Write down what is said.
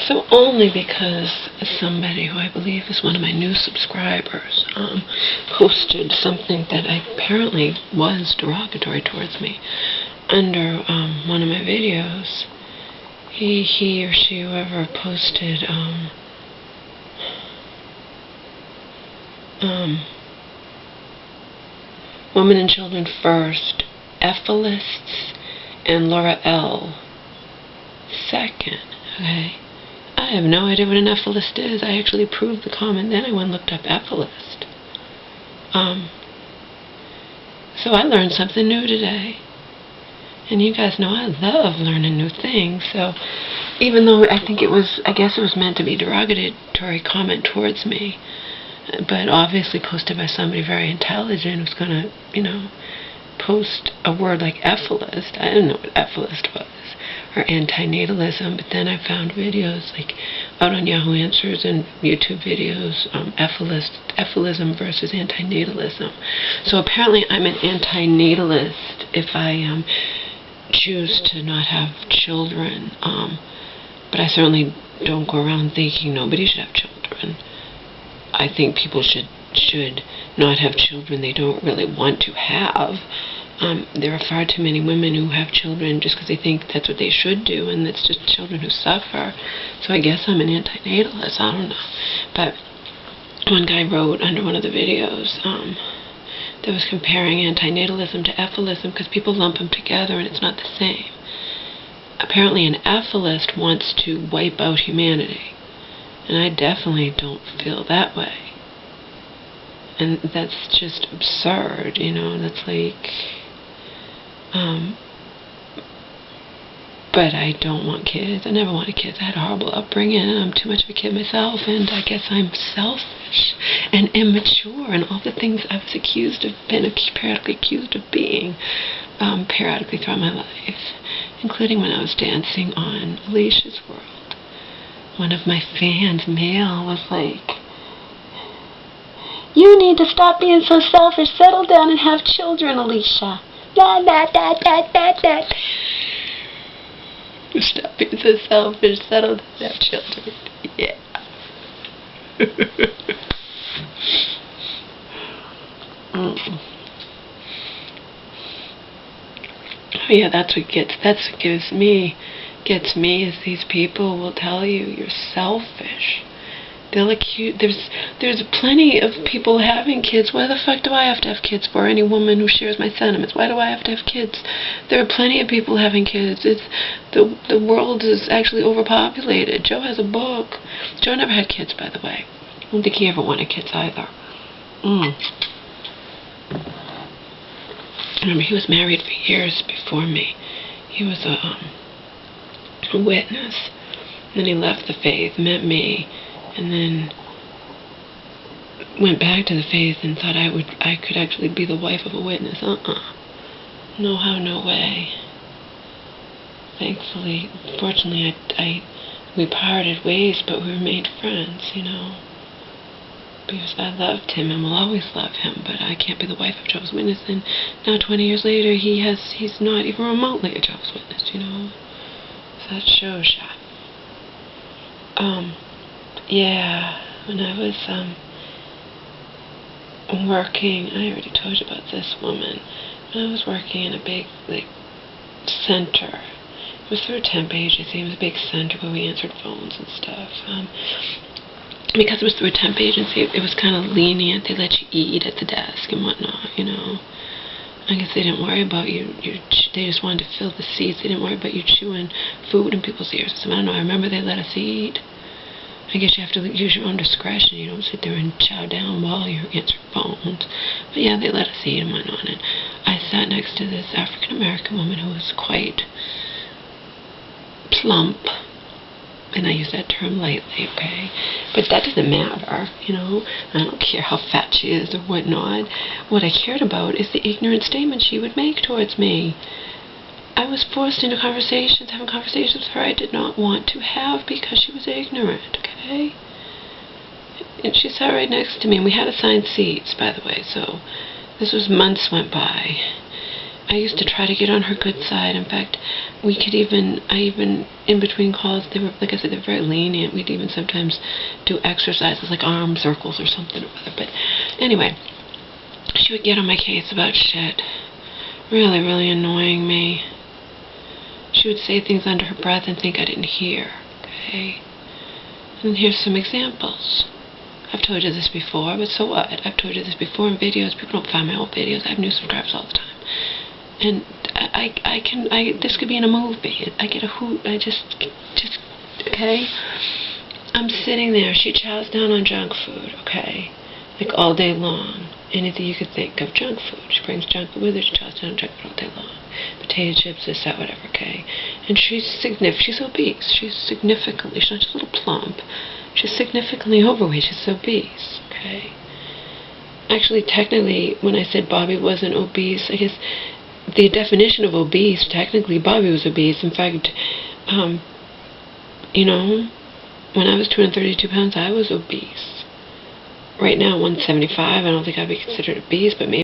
So only because somebody who I believe is one of my new subscribers posted something that apparently was derogatory towards me under one of my videos. He or she, whoever posted Women and Children First, Ethelists, and Laura L. Second. Okay. I have no idea what an ephelist is. I actually proved the comment, then I went and looked up ephelist. So I learned something new today. And you guys know I love learning new things. So even though I guess it was meant to be a derogatory comment towards me, but obviously posted by somebody very intelligent who's going to, post a word like ephelist. I didn't know what ephelist was, or antinatalism, but then I found videos like out on Yahoo Answers and YouTube videos, ephelism versus antinatalism. So apparently I'm an antinatalist if I choose to not have children, but I certainly don't go around thinking nobody should have children. I think people should not have children they don't really want to have. There are far too many women who have children just because they think that's what they should do, and it's just children who suffer. So I guess I'm an antinatalist, I don't know. But one guy wrote under one of the videos that was comparing antinatalism to ephelism because people lump them together and it's not the same. Apparently an ephelist wants to wipe out humanity, and I definitely don't feel that way. And that's just absurd, that's like, but I don't want kids. I never wanted kids. I had a horrible upbringing, and I'm too much of a kid myself, and I guess I'm selfish and immature, and all the things I was periodically accused of being, periodically throughout my life, including when I was dancing on Alicia's World. One of my fans, male, was like, "You need to stop being so selfish. Settle down and have children, Alicia." Da, da, da, da, da, da. Stop being so selfish. Settle down and have children. Yeah. Oh yeah, that's what gets me is these people will tell you you're selfish. They'll accuse, there's plenty of people having kids. Why the fuck do I have to have kids for? Any woman who shares my sentiments, why do I have to have kids? There are plenty of people having kids. The world is actually overpopulated. Joe has a book. Joe never had kids, by the way. I don't think he ever wanted kids either. Remember, he was married for years before me. He was a witness. Then he left the faith, met me, and then went back to the faith and thought I could actually be the wife of a witness. No how, no way. Thankfully, fortunately, we parted ways, but we remained friends, because I loved him and will always love him, but I can't be the wife of Jehovah's Witness. And now 20 years later, he's not even remotely a Jehovah's Witness, So that shows ya. Yeah, when I was working, I already told you about this woman. When I was working in a big, center, it was through a temp agency. It was a big center where we answered phones and stuff. Because it was through a temp agency, it was kind of lenient. They let you eat at the desk and whatnot, I guess they didn't worry about you. They just wanted to fill the seats. They didn't worry about you chewing food in people's ears. So I don't know. I remember they let us eat. I guess you have to use your own discretion. You don't sit there and chow down while you're answering phones. But yeah, they let us eat and whatnot. And I sat next to this African-American woman who was quite plump. And I use that term lightly, okay? But that doesn't matter, I don't care how fat she is or whatnot. What I cared about is the ignorant statement she would make towards me. I was forced into having conversations with her I did not want to have because she was ignorant, okay? And she sat right next to me, and we had assigned seats, by the way, so this was months went by. I used to try to get on her good side. In fact, I even, in between calls, they were, like I said, they're very lenient. We'd even sometimes do exercises like arm circles or something or other. But anyway, she would get on my case about shit. Really, really annoying me. She would say things under her breath and think I didn't hear, okay? And here's some examples. I've told you this before, but so what? I've told you this before in videos. People don't find my old videos. I have new subscribers all the time. And this could be in a movie. I get a hoot. Okay? I'm sitting there. She chows down on junk food, okay? Like all day long. Anything you could think of, junk food. She brings junk food with her. She chows down on junk food all day long. Potato chips, this, that, whatever, okay? And she's obese. She's not just a little plump. She's significantly overweight. She's obese, okay? Actually, technically, when I said Bobby wasn't obese, I guess the definition of obese, technically Bobby was obese. In fact, you know, when I was 232 pounds, I was obese. Right now, 175, I don't think I'd be considered obese, but maybe